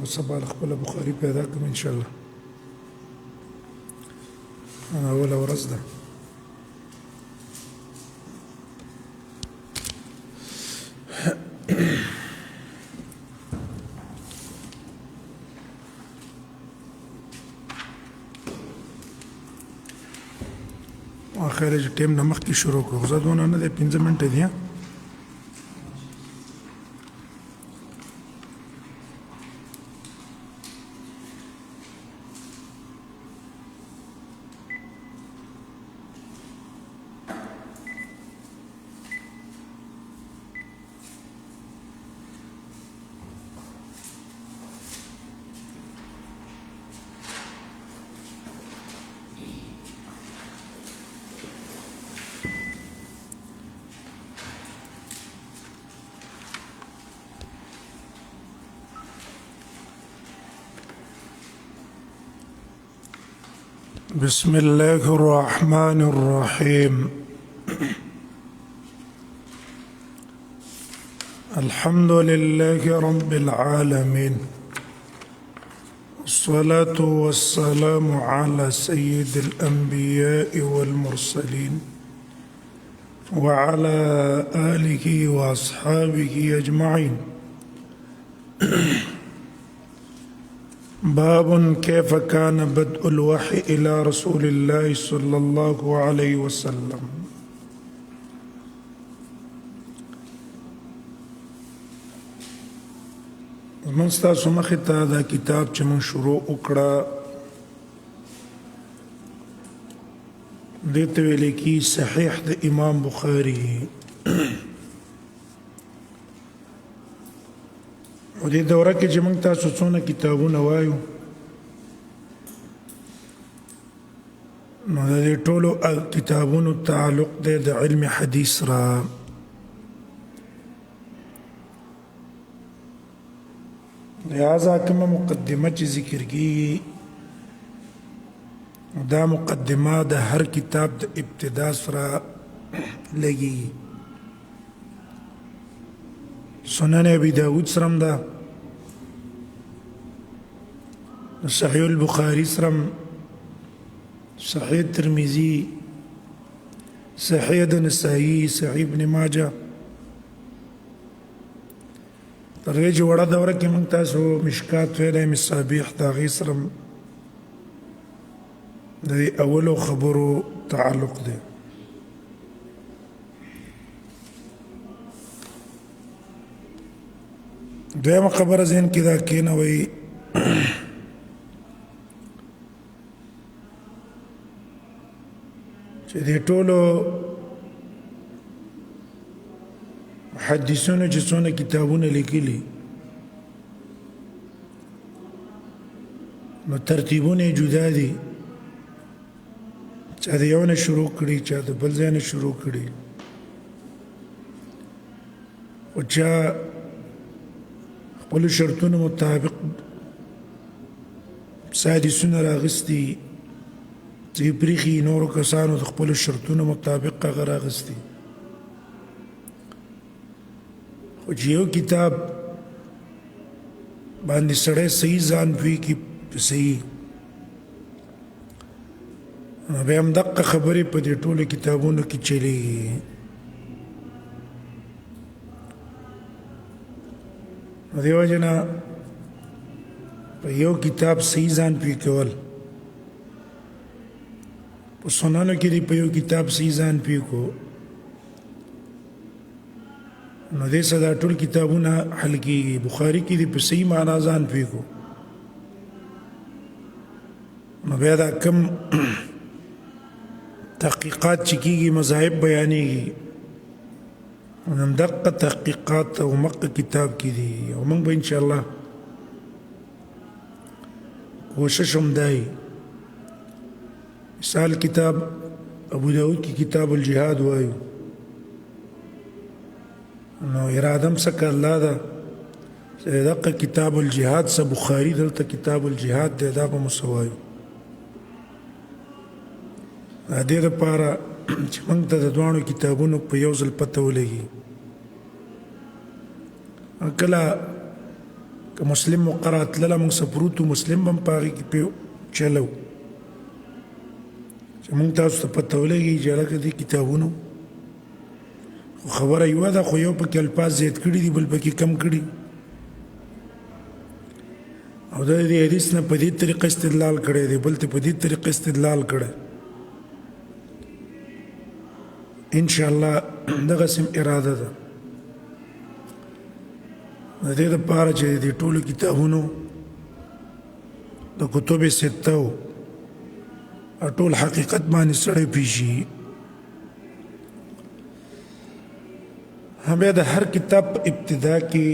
خو سبا خپل بخاري پیدا کوم ان شاء الله. اوله ورځ ده. خیر چې ټیم نه مخکې شروع کړو زه دونه نه دی 15 منټه دي. بسم الله الرحمن الرحيم. الحمد لله رب العالمين، والصلاة والسلام على سيد الأنبياء والمرسلين وعلى آله وأصحابه أجمعين. باب كيف كان بدء الوحي إلى رسول الله صلى الله عليه وسلم. من ستاسو مخې ته دا کتاب چې من شروع وکړه دې ته ویل کېږي صحیح د امام بخاري. و دې دوره کې چې موږ تاسو څونه کتابونه وایو نو د دې ټولو کتابونو تعلق دی د علم حدیث را. لہذا کومه مقدمه چې ذکر کېږي دا مقدمه د هر کتاب د ابتدا سره لګي. سنن ابي داود سرم دا، صحيح البخاري سرم، صحيح الترمذي، صحيح النسائي، صحيح ابن ماجه. تر دې چې وړه دوره کې موږ تاسو مشکات ویلی مصابیح د هغې سره د دې اولو خبرو تعلق دی. دویمه خبره ذهن کې دا کېنوئ چې دې ټولو محدثونو چې څونه کتابونه لیکلي نو ترتیبونه جدا دي. چا د یو نه شروع کړي، چا د بل ځای نه شروع کړي، او چا خپلو شرطونو مطابق سادسونه راغستي چې پریخي نورو کسانو د خپلو شرطونو مطابق هغه راغستي. خو چې یو کتاب باندې سړی صحیح ځان پوهي کي صحیح نو بیا همدقه خبرې په دې ټولو کتابونو کې چلیږي. نو دې وجې نه په یو کتاب صحیح ځان پوهي کول، په سننو کې دې په یو کتاب صحیح ځان پوهي کو نو دې سره دا ټول کتابونه حل کېږي. بخاري کې دې په صحیح معنا ځان پوهي کو نو بیا دا کم تحقیقات چې کېږي مذاهب بیانېږي همدقه تحقیقات او مقه کتاب کې دي. او موږ به انشاءالله کوشش هم دی مثال کتاب ابو داود کی کتاب الجهاد وایو نو اراده هم څه الله ده چې دقه کتاب الجهاد څه بخاري دلته کتاب الجهاد دی دا به مو څه وایو. د دې دپاره چې موږ ته د دواړو کتابونو په یو ځل پته ولګي. کله که مسلم مقرات تلله موږ سپروتو مسلم به هم په هغې کې پې چلو چې موږ تاسو ته پته ولګي چې هلکه دې کتابونو خو خبره یوه ده خو یو پکې الفاظ زیات کړي دي بل پکې کم کړي او دا د حدیث نه په دې طریقه استدلال کړی دی بل ته په دې طریقه استدلال کړی انشاءالله دغسې اراده ده د دې دپاره چې د ټولو کتابونو د کتب سته ټول حقیقت باندې سړی پیشي بیا د هر کتاب په ابتدا کې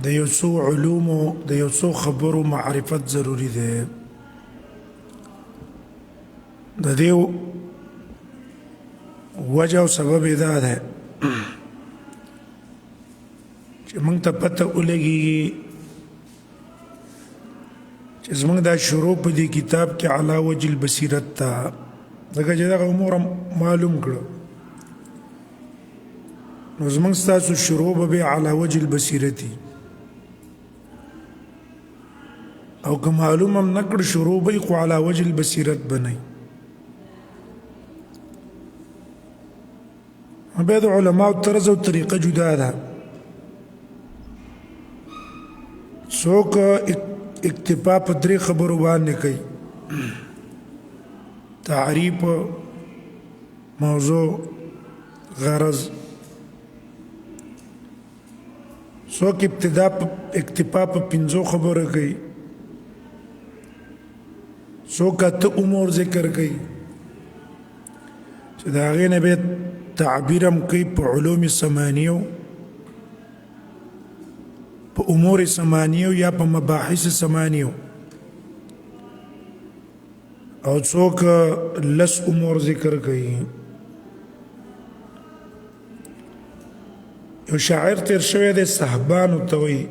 د یو څو علومو د یو څو خبرو معرفت ضروری دی د دې وجه او سبب یې دا دی چې موږ ته پته ولګېږي چې زموږ دا شروع په دې کتاب کې علا وجه البصیرت ته ځکه چې دغه امور معلوم کړه نو زموږ ستاسو شروع به بیا علا وجه البصیرتي او که معلوم هم نه کړ شروع به خو علا وجه البصیرت بنئ بیا د علماو طرز او طریقه جدا ده څوک اکتفا په درې خبرو باندې کوي تعریف موضوع غرض څوک اکتفا په پنځو خبرو کوي څوک اته امور ذکر کوي چې د هغې نه بیا تعبیر هم کوي په علوم ثمانیو په امور ثمانیو یا په مباحث ثمانیو او څوک لس امور ذکر کوي یو شاعر تیر شوی دی صحبانو ته وایي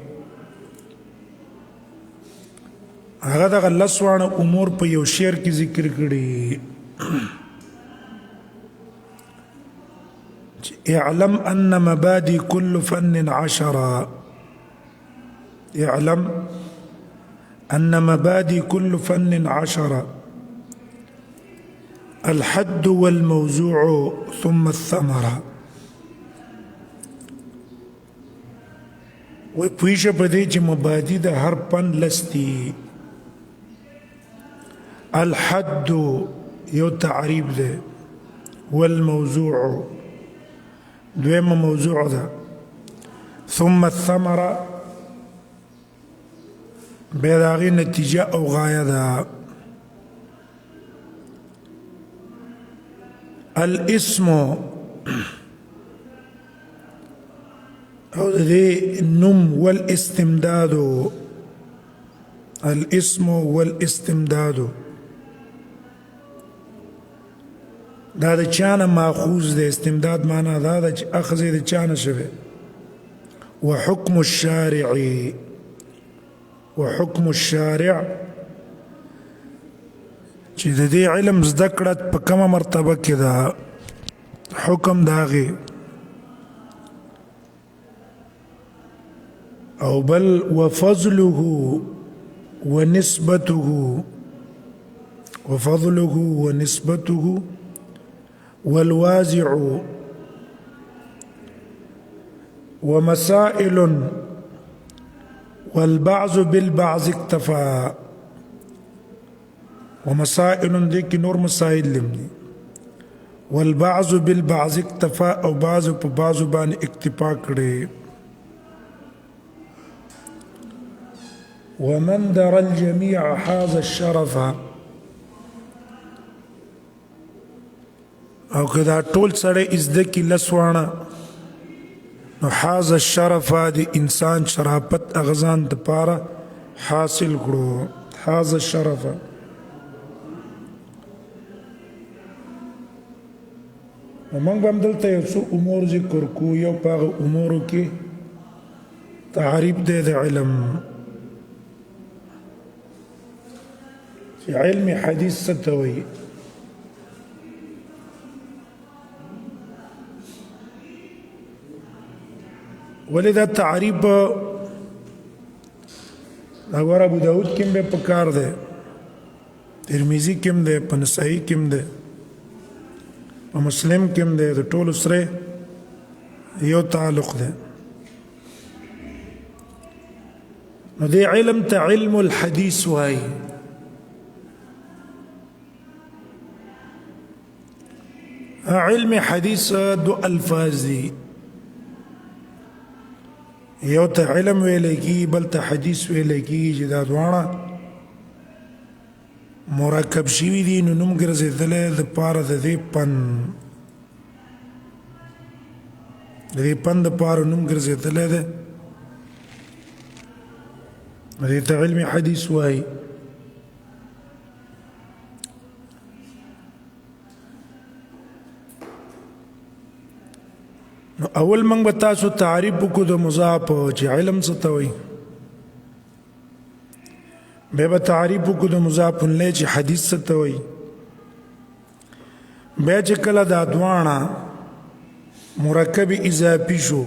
هغه دغه لس واړه امور په یو شعر کې ذکر کړي اعلم ان مبادئ كل فن عشرة اعلم ان مبادئ كل فن عشرة الحد والموضوع ثم الثمرة وپویشه په دې چې مبادئ د هر فن لستی الحد یو تعریف ده والموضوع دویم موضوع ده ثم الثمرة بیا د هغې نتیجه او غایه ده الاسم او د دې نوم والاستمداد الاسم والاستمداد دا د چانه ماخوذ دی استمداد معنا دا ده چې اخذ یې د چانه شوی وحکم الشارع وحکم الشارع چې د دې علم زده کړه په کومه مرتبه کې ده حکم د هغې او بل وفضله ونسبته وفضله ونسبته والوازع ومسائل والبعض بالبعض اكتفى ومسائل دي کی نور مسائل لمني والبعض بالبعض اكتفى او بعض په بعض باندې اکتفا کړي ومن در الجميع حاز الشرف او که دا ټول سړی ازده کی لسوانه نو حاز الشرف د انسان شرافت اغزان د پاره حاصل کړو حاز الشرف ومنګ به هم دلته یو څو امور ذکر کو یو په هغه امورو کې تعریف دی د علم چې علم حدیث څه ته وایي ولې دا تعریف اگر ابو داود کې به پکار ده، ترمذی کې ده، په نسائی کې ده، په مسلم کې ده، د ټولو سره یو تعلق ده. نو دې علم ته علم الحديث وایي. علم حدیث دو الفاظ دي، یو ته علم ویل کی، بل ته حدیث ویل کی، چې دا دواړه مرکب شوي دي. نو نوم ګرځېدلی د پاره د دې پن د پاره نوم ګرځېدلی دی، دې ته علم حدیث وایي. نو اول موږ به تاسو تعریف وکړو د مضاف چې علم څه ته وایي، بیا به تعریف وکړو د مضاف الیه چې حدیث څه ته وایي، بیا چې کله دا دواړه مرکب اضافي شو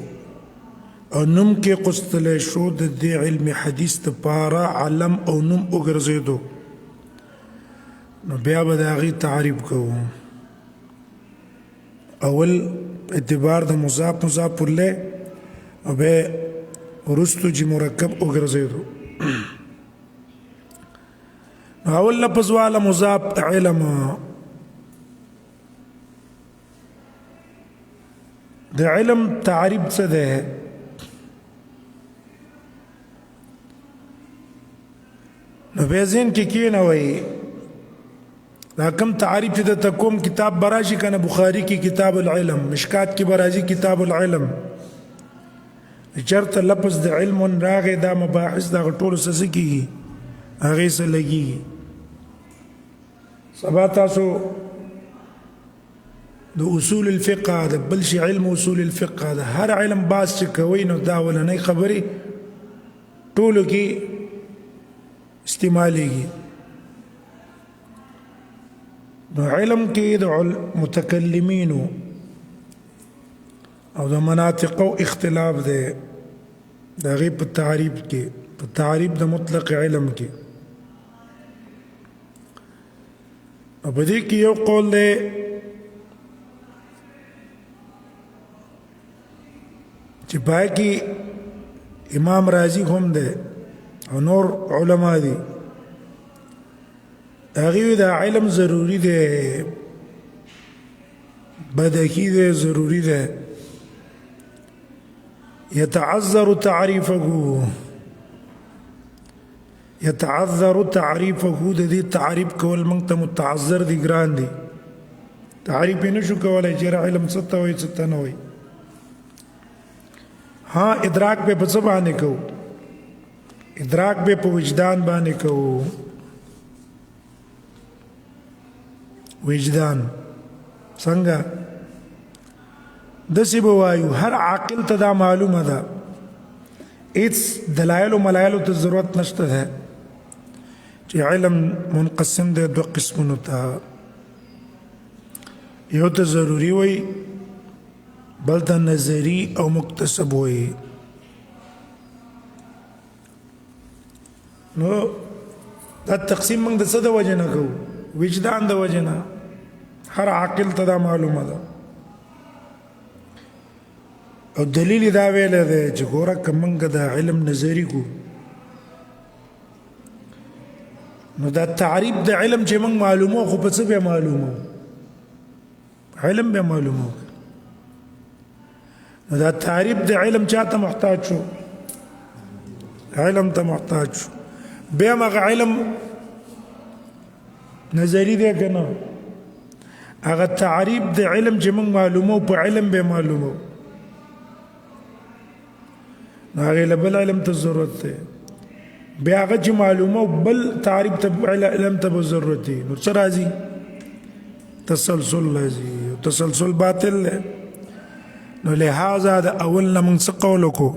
او نوم کې قستلی شو د دې علم حدیث دپاره علم او نوم وګرځېدو، نو بیا به د هغې تعریف کوو. اول اعتبار د مضاف الیه او بیا وروستو چې مرکب وګرځېدو. نو اول لفظ والا مضاف علم. د علم تعریف څه دی؟ نو بیا ذهن کې کښېنوئ دا کم تعریف چې درته کوم کتاب به راشي که نه، بخاري کې کتاب العلم، مشکات کې به راځي کتاب العلم. چېرته لفظ د علم راغی دا مباحث د هغه ټولو څه کېږي، هغې څه لګېږي. سبا تاسو د اصول الفقه د بل شي علم اصول الفقه د هر علم باز چې کوئ نو دا اولنۍ خبرې ټولو کې استعمالیږي. نو علم کې د متکلمینو او د مناطقو اختلاف دی د هغې په تعریف کې، په تعریف د مطلق علم کې. او په دې کې یو قول دی چې پای کې امام رازی هم دی او نور علما دي، هغوی دا علم ضروری دی، بدکی دی، ضروری دی. یتعذر تعریفه د دې تعریف کول موږ ته متعذر دي، ګران دي. تعریف یې نشو کولی چې علم څه ته وایي څه ته نه وایي. ها ادراک به په څه باندې کوو؟ ادراک به په وجدان باندې کوو. وجدان څنګه؟ داسې به وایو هر عاقل ته دا معلومه ده، هېڅ دلایلو ملایلو ته ضرورت نشته ده چې علم منقسم دی دوه قسمونو ته، یو ته ضروري وایي، بل ته نظري او مکتسب وایي. نو دا تقسیم موږ د څه د وجې نه کوو؟ وجدان د وجې نه. هر عاقل ته دا معلومه ده او دلیل دا ویلی دی چې ګوره که موږ دا علم نظري کو نو دا تعریف د علم چې موږ معلومو خو په څه بیا معلومو؟ علم بیا معلومو. نو دا تعریف د علم چا ته محتاج شو؟ علم ته محتاج شو. بیا هغه علم نظری دی که نه؟ هغه تعریف د علم چې موږ معلومو په علم به معلومو، نو هغې له بل علم ته ضرورت دی. بیا هغه چې معلومو بل تعریف ته علم ته به ضرورت دی. نو څه راځي؟ تسلسل راځي. تسلسل باطل دی. نو لہذا د اول نه موږ څه قول وکړو؟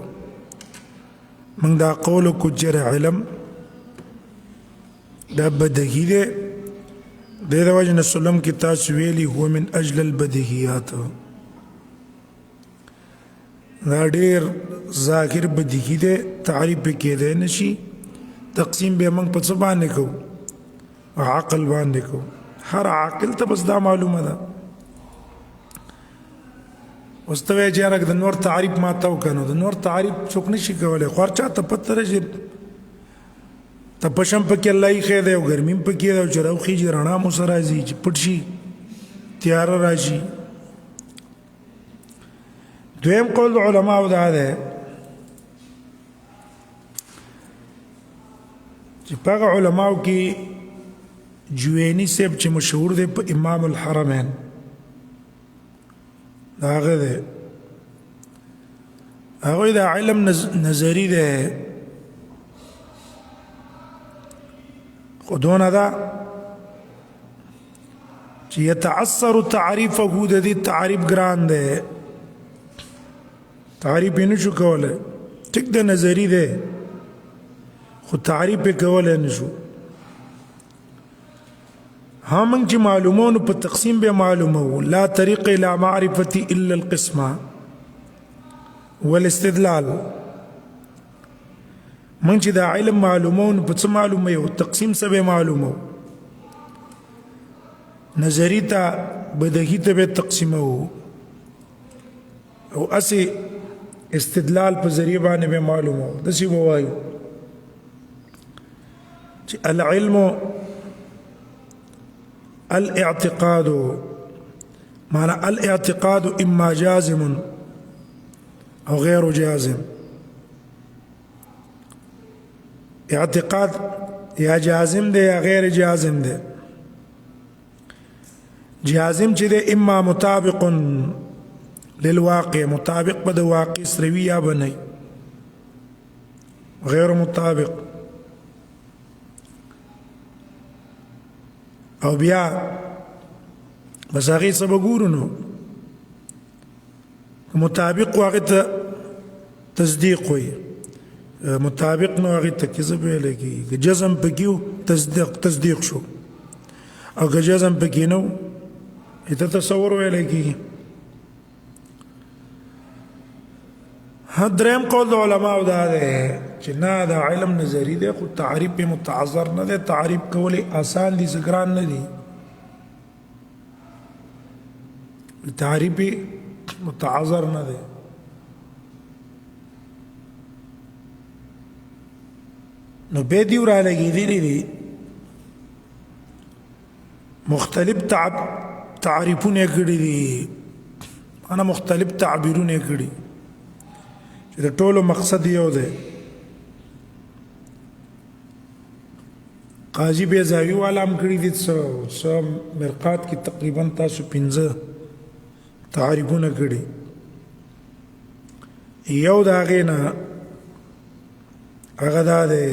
موږ دا قول وکړو چې علم دا بدهي دی. د دې وجه نه سلم کې تاسو ویلي هو من اجل البدیهیات، دا ډیر ظاهر بدیهي دی تعریف پې کېدی نه شي تقسیم به موږ په څه باندې کوو عقل باندې کوو هر عاقل ته بس دا معلومه ده اوس ته وایې چې یاره د نور تعریف ما ته وکړه نو د نور تعریف څوک نه شي کولی خو هر چا ته پته ده چې تپش هم پکې الله ایښی دی او ګرمي هم پکې ده او چې راوخېږي رڼا مو سره راځي چې پټ شي تیاره راشي دویم قول د علماو دا دی چې په هغه علماو کې جویني صاحب چې مشهور دی په امام الحرمین دا هغه دی هغوی دا علم نظري دی خو دونه ده چې یتعثر تعریفه د دې تعریف ګران دی تعریف یې نشو کولی ټیک د نظري دی خو تعریف یې کولی نشو ها موږ چې معلومو نو په تقسیم به معلومو لا طریق الى معرفة الا القسمه والاستدلال موږ چې دا علم معلومو نو په څه معلومه یو تقسیم څه به معلومو نظری ته بدهی ته به تقسیمو او اسی استدلال په ذریعہ باندې به معلومو دسی وایو چې العلم الاعتقاد معنى الاعتقاد اما جازم او غير جازم اعتقاد یا جازم دی یا غیر جازم دی جازم چې دی اما مطابق للواقع مطابق په د واقع سره وي یا به نه غیر مطابق او بیا بس هغې څه به ګورو نو مطابق و هغې ته تصدیق وي مطابق نو هغې ته کې څه ویلی کېږي که جزم پکې و تصدیق شو او که جزم پکې نه و ته تصور ویلی کېږي دریم قول د علماو دا دی چې نه دا علم نظري دی خو تعریف یې متعذر نه دی تعریف کولی آسان دي څه ګران نه دي تعریف یې متعذر نه دی نو بیا دي ورالګېدلي دي مختلف تعریفونه یې کړي دي انا مختلف تعبیرونه یې کړي چې د ټولو مقصد یو دی قاضي بیزاوي والا هم کړي دي څه مرقات کې تقریبا تاسو 15 تعریفونه کړي یو د هغې نه هغه دا دی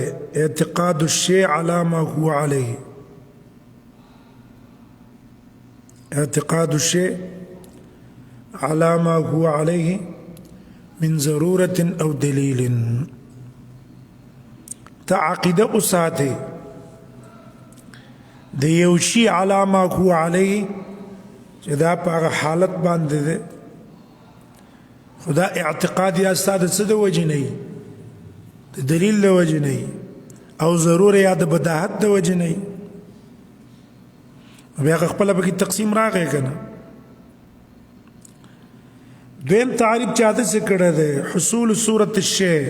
اعتقاد الشیء على ما هو عليه اعتقاد الشيء على ما هو عليه من ضرورة أو دليل تعقيد أساته د یو شي على ما هو عليه چې دا په هغه حالت باندې ده خدا اعتقاد یا ساده څه د وجې نه وي د دلیل د وجې نه وي او ضرور یا د بداهت د وجې نه وي بیا خپله پکې تقسیم راغی که نه دویم تعریف چاته څه کړی دی حصول صورت الشیء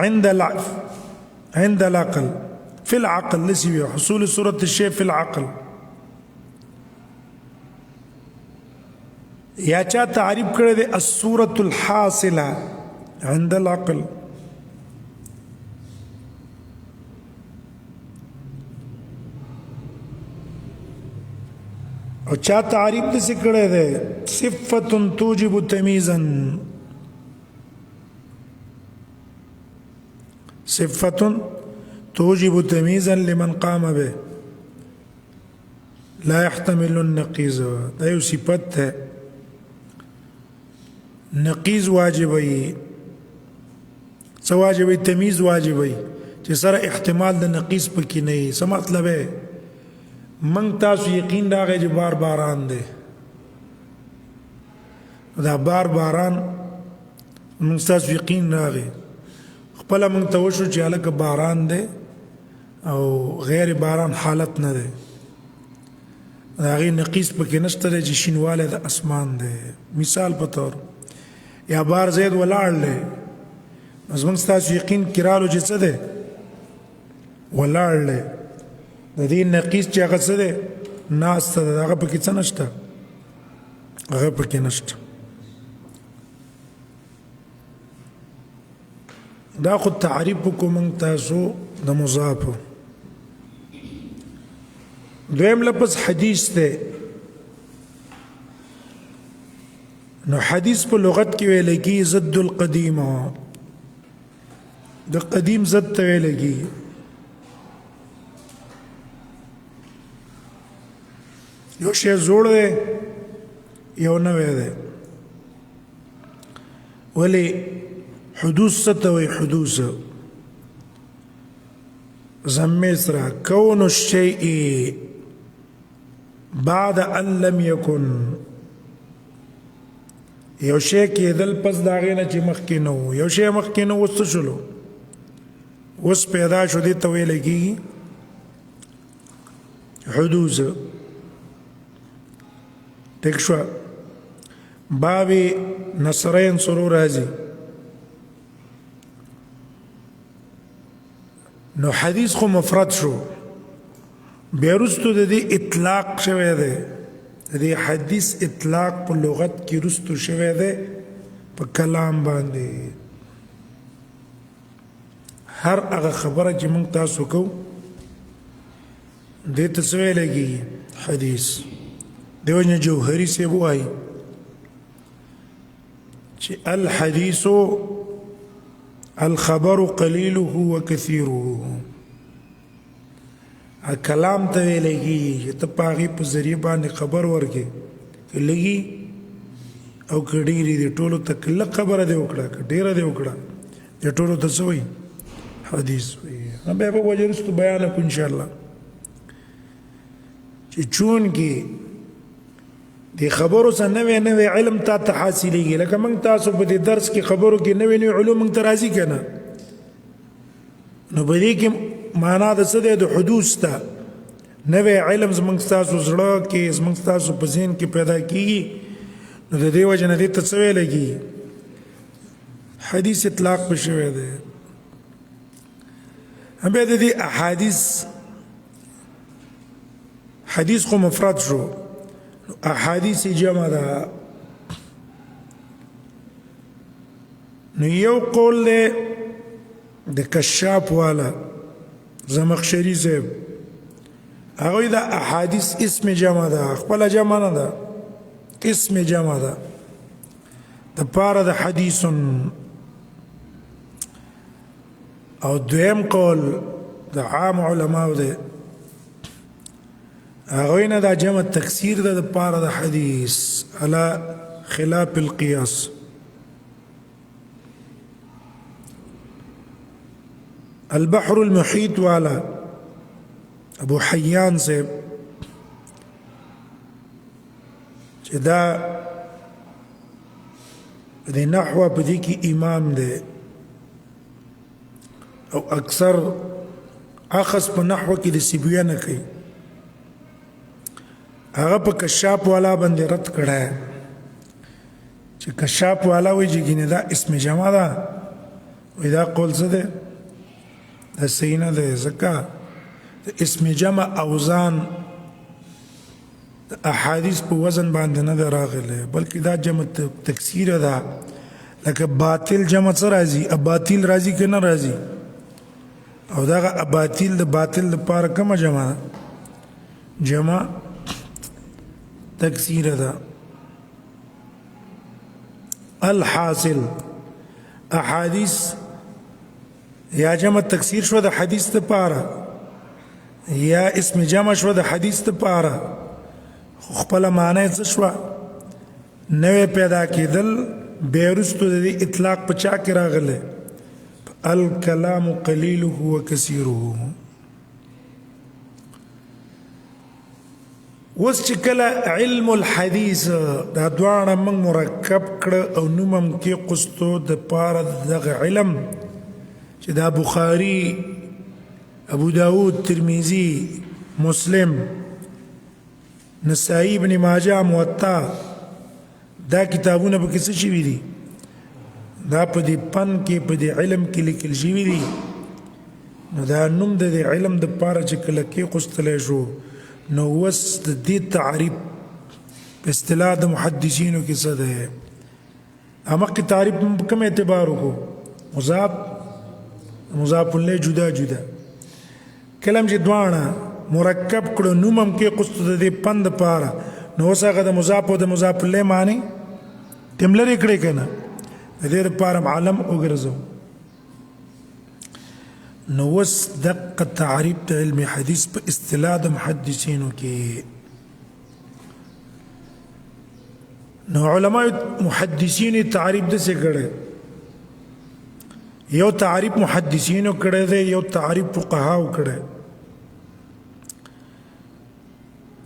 عند العقل في العقل لسی وی حصول صورت الشیء في العقل یا چا تعریف کړی دی الصورة الحاصلة عند العقل او چا تعریف دې څه کړی دی صفة توجب تمیزا صفة توجب تمیزا لمن قام به لا يحتمل النقيض دا یو صفت ده نقیض واجبوي څه واجبوي تمیز واجبوي چې سره احتمال د نقیض پکې نه وي څه مطلب ہے من تاسو یقین راغی چې بار باران دی دا باران موږ ستاسو یقین راغی خپله موږ ته وشو چې هلکه باران دی او غیر باران حالت نه دی د هغې نقیص پکې نشته دی چې شینوالی د اسمان دی مثال په طور یا بار زید ولاړ دی نو زموږ ستاسو یقین کې رالو چې څه دی ولاړ دی د دې نقیص چې هغه څه دی ناسته ده هغه پکې څه نشته هغه پکې نشته دا خو تعریف وکړو موږ تاسو د مضافو دویم لفظ حدیث دی نو حدیث په لغت کې ویل کېږي ضد القدیم د قدیم ضد ته ویل کېږي یو شی زوړ دی یو نوی دی ولې حدوث څه ته وایي حدوث ضمې سره کون الشیء بعد ان لم یکن یو شی کېدل پس د هغې نه چې مخکې نه و یو شی مخکې نه و اوس څه شولو اوس پیدا شو دې ته ویلی کېږي حدوث ټیک شوه باب نصرین سرور راځي نو حدیث خو مفرد شو بیا وروستو د دې اطلاق شوی دی د دې حدیث اطلاق په لغت کې وروستو شوی دی په کلام باندې هر هغه خبره چې موږ تاسو کوو دې ته څه ویلی کېږي حدیث دیو جن جوهری سے وایي چې الحدیث الخبر قلیله وکثیره کلام ته ویل کېږي چې ته په هغې په ذریعه باندې خبر ورکړې که لږي او که ډېرې دي ټولو ته که لږ خبره دې وکړه که ډېره دې وکړه دې ټولو ته څه وایي حدیث وایي بیا به وجه وروستو بیان کړو انشاءالله چې چونکې دې خبرو څخه نوی نوی علم تا ته حاصلېږي لکه موږ تاسو په دې درس کې خبرو کې نوی نوی علوم موږ ته راځي که نه نو په دې کې معنا د څه دی د حدوث ته نوی علم زموږ ستاسو زړه کې زموږ ستاسو په ذهن کې پیدا کېږي نو د دې وجه نه دې ته څه ویلی کېږي حدیث اطلاق په شوی دی بیا د دې احادیث حدیث خو مفرد شو احادیث جمع ده نو یو قول دی د کشاف والا زمخشری صاحب هغوی دا احادیث اسم جمع ده خپله جمع نه ده اسم جمع ده د پاره د حدیثن او دویم قول د عام علماو ده هغوی نه دا جمع تکثیر ده د پاره د حدیث على خلاف القیاس البحر المحيط والا ابو حیان صاحب چې دا د نحوه په دې کې امام دی او اکثر اخذ په نحوه کې د سیبویه نه کوي هغه په کشاف والا باندې رد کړی چې کشاف والا وایي چې ګینې دا اسم جمع ده وایي دا قول څه دی دا صحیح نه دی ځکه د اسم جمع اوزان د احادیث په وزن باندې نه ده راغلی بلکې دا جمع تکثیره ده لکه باطل جمع څه راځي اباطیل راځي که نه راځي او دغه اباطیل د باطل لپاره کومه جمع ده جمع تکثیره ده الحاصل احادیث یا جمع تکثیر شو د حدیث لپاره یا اسم جمع شو د حدیث لپاره خپل معنی څه شو نوې پیدا کېدل بیا وروسته د اطلاق په چا کې راغلی الکلام قلیله وکثیره اوس چې کله علم الحدیث دا دواړه موږ مرکب کړه او نوم هم کې قستو د پاره دغه علم چې دا بخاري ابو داود ترمذی مسلم نسائی ابن ماجه موطا دا کتابونه په کیسه شوي دي دا په دې پن کې په دې علم کې لیکل شوي دي نو دا نوم د علم د پاره چې کله کې قستلی شو نو وس د دې تعریف په اصطلاح د محدثینو کې څه ده اما کې تعریف کوم اعتبار وکړو مضاف له جدا جدا کلم چې دوانه مرکب کړو نوم هم کې قصد د دې پند پاره نو وسغه د مضاف او د مضاف له معنی تملري کړی کنه د دې لپاره عالم وګرځو نو وس دقه تعریف د علم حدیث په اصطلاح د محدثینو کې نو علماء محدثین تعریف د څه کړي یو تعریف محدثینو کړي دی یو تعریف فقهاو کړي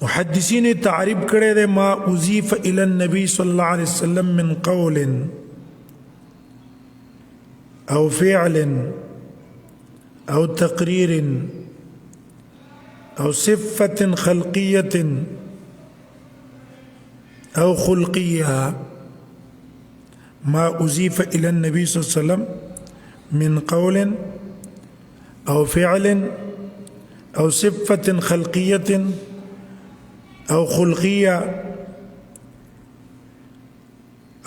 محدثین تعریف کړي دی ما اضيف الى النبي صلى الله عليه وسلم من قول او فعل أو تقرير أو صفة خلقية أو خلقية ما أضيف إلى النبي صلى الله عليه وسلم من قول أو فعل أو صفة خلقية أو خلقية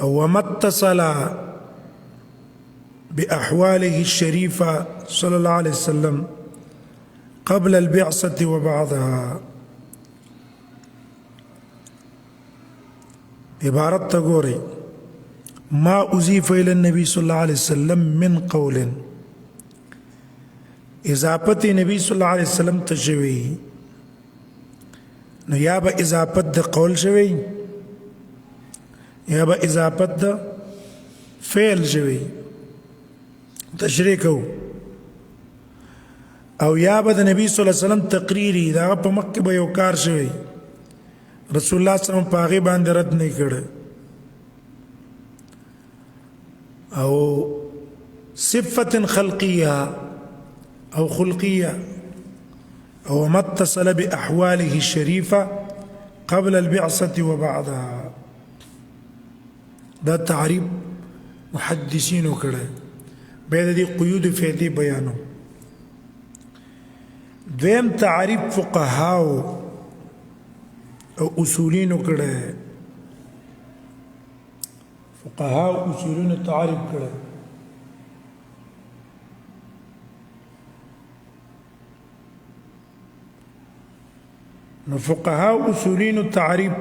أو ما اتصل بأحواله الشريفة صلى الله عليه وسلم قبل البعثة وبعدها عبارت تقولي ما أضيف إلى النبي صلى الله عليه وسلم من قول إضافة النبي صلى الله عليه وسلم تشوي نيابة إضافة قول شوي يابا إضافة فعل شوي تشریح او یا به د نبی صلی الله علیه وسلم تقریری دا په مکه به یو کار شوی رسول الله صلی الله علیه وسلم پاغي باندې رد نه کړ او صفه خلقيه او خلقيه او ما اتصل باحواله الشريفه قبل البعثه وبعدها دا تعریف محدثین کړه بیا د دې قیود فیدی بیانو دویم تعریف فقهاو او اصولینو کړه فقهاو اصولینو تعریف کړه نو فقهاو اصولینو تعریف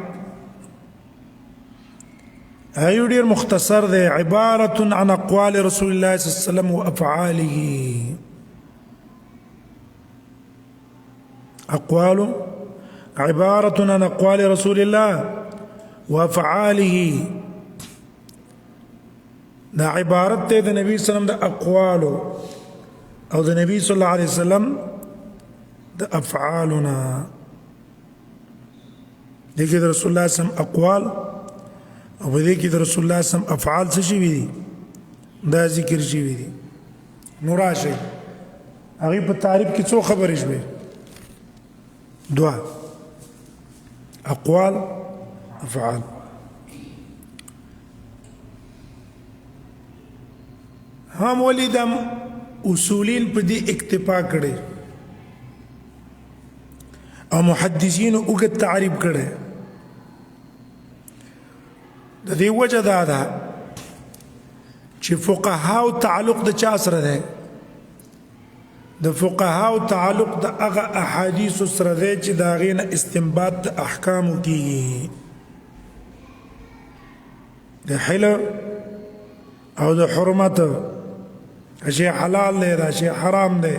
هايو دير مختصر ده عبارة عن أقوال رسول الله صلى الله عليه وسلم وأفعاله أقوال عبارة عن أقوال رسول الله وأفعاله ده عبارة ده النبي صلى الله عليه وسلم ده أقواله أو ده النبي صلى الله عليه وسلم ده أفعالنا ده كده رسول الله صلى الله عليه وسلم أقوال او په دې کې د رسول الله صلی الله علیه وسلم افعال څه شي دي دا ذکر شي دي نو راشي هغه په تعریف کې څو خبرې شوي دوا اقوال افعال هم ولیدم اصولین په دې اکتفا کړي او محدثین وګت تعریف کړي د دې وجه دا ده چې فقهاو تعلق د چا سره ده د فقهاو تعلق د هغه احادیث سره ده چې دا غینه استنباط د احکام کیږي د حل او د حرمت شی حلال دی دا شی حرام دی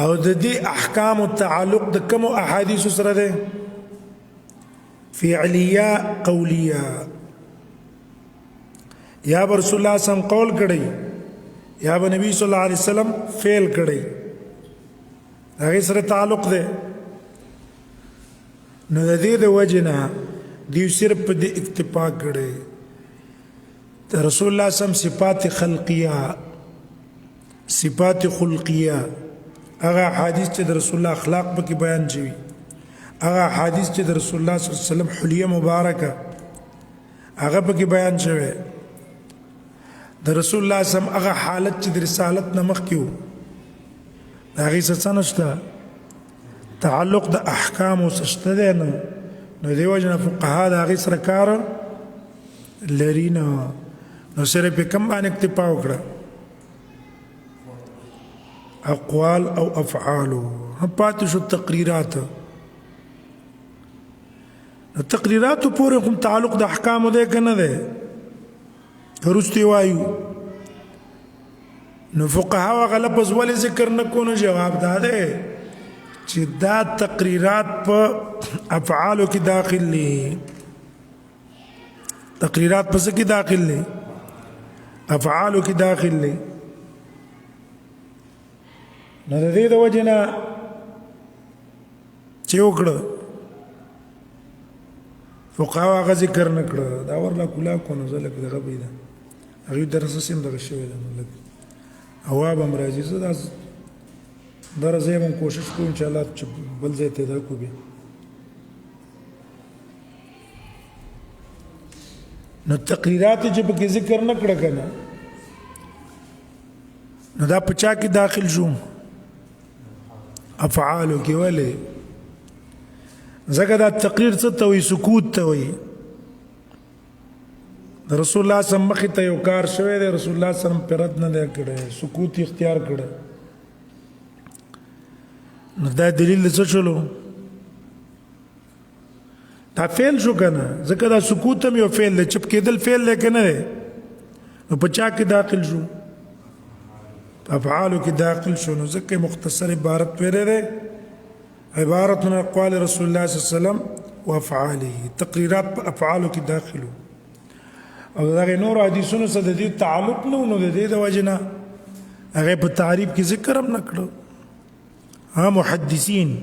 او د دې احکام تعلق د کوم احادیث سره ده فعلیه قولیه یا رسول الله سم قول کړي یا نبی صلی الله علیه وسلم فعل کړي هغه سره تعلق ده نو د دې د وجې نه دوی صرف په دې اکتفا کړی د رسول الله سم صفات خلقیه صفات خلقیه هغه حدیث چې د رسول الله اخلاق پکې بیان شوي هغه حدیث چې د رسول الله صلی الله علیه وسلم حلیه مبارکه هغه پکې بیان شوی د رسول الله سم هغه حالت چې د رسالت نه مخکې و د هغې څه نشته تعلق د احکامو سره شته دی نه نو دې وجې نه فقها د هغې سره کار لري نه نو صرف یې کم باندې اکتفا وکړه اقوال او افعالو هم پاتې شو تقریرات تقریراتو پورې کوم تعلق د احکامو دی که نه دی وروسته وایو نو فقها هغه لفظ ولې ذکر نه کو نو جواب دا دی چې دا تقریرات په افعالو کې داخل دي تقریرات په څه کې داخل دي افعالو کې داخل دي نو د دې د وجې نه چې وکړه فقهاو هغه ذکر نه کړه دا ورله کلا کو نو زه لږ دغه به ده هغوی درس هم دغه شوی ده نو لږ هوا به م راځي زه دا دره زه به کوشش کوم انشاءالله چې بل ځای ته دا کو بیا نو تقریرات چې پکې ذکر نه کړه که نه نو دا په چا کې داخل شو افعالو کې ولې ځکه دا تقریر څه ته وایي سکوت ته وایي د رسول الله سم مخې ته یو کار شوی دی رسول الله سم پې رد نه دی کړی سکوت یې اختیار کړی نو دا دلیل څه شولو دا فعل شو که نه ځکه دا سکوت هم یو فعل دی چپ کېدل فعل دی که نه دی نو په چا کې داخل شو افعالو کې داخل شو نو ځکه مختصر عبارت ویلی دی عبارت من اقوال رسول الله صلی الله علیه وسلم وافعاله تقریرات په افعالو کې داخلو او دغه نور حدیثونو سره د دې تعلق نه نو د دې د وجې نه هغه په تعریف کې ذکر هم نه کړو ها محدثین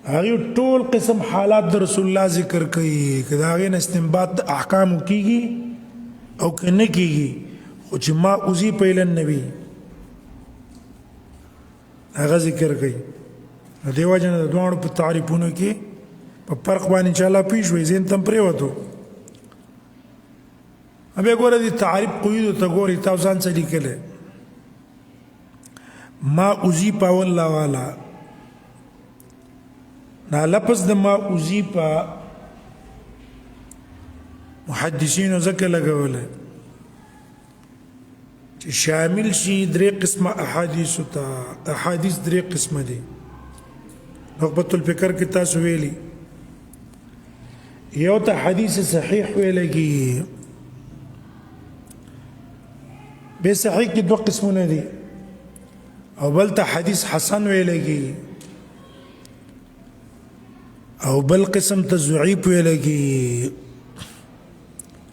هغه ټول قسم حالات د رسول الله ذکر کوي که د هغې نه استنباط د احکامو کېږي او که نه کېږي خو چې ما اضیف الی النبي هغه ذکر کوي د دې وجې نه د دواړو په تعریفونو کې په فرق باندې انشاءالله پوه شوئ ذهن ته هم پرېوتو بیا ګوره دې تعریف قیودو ته ګورئ تاسو ځان څه لیکلی ما اضیف والله والا دا لفظ د ما اضیف محدثینو ځکه لګولی چې شامل شي درې قسمه احادیثو ته احادیث درې قسمه دي نخبة الفکر کې تاسو ویلي یو ته حدیث صحیح ویلی کېږي بے صحیح کې دوه قسمونه دي او بل ته حدیث حسن ویلی کېږي او بل قسم ته ضعیف ویلی کېږي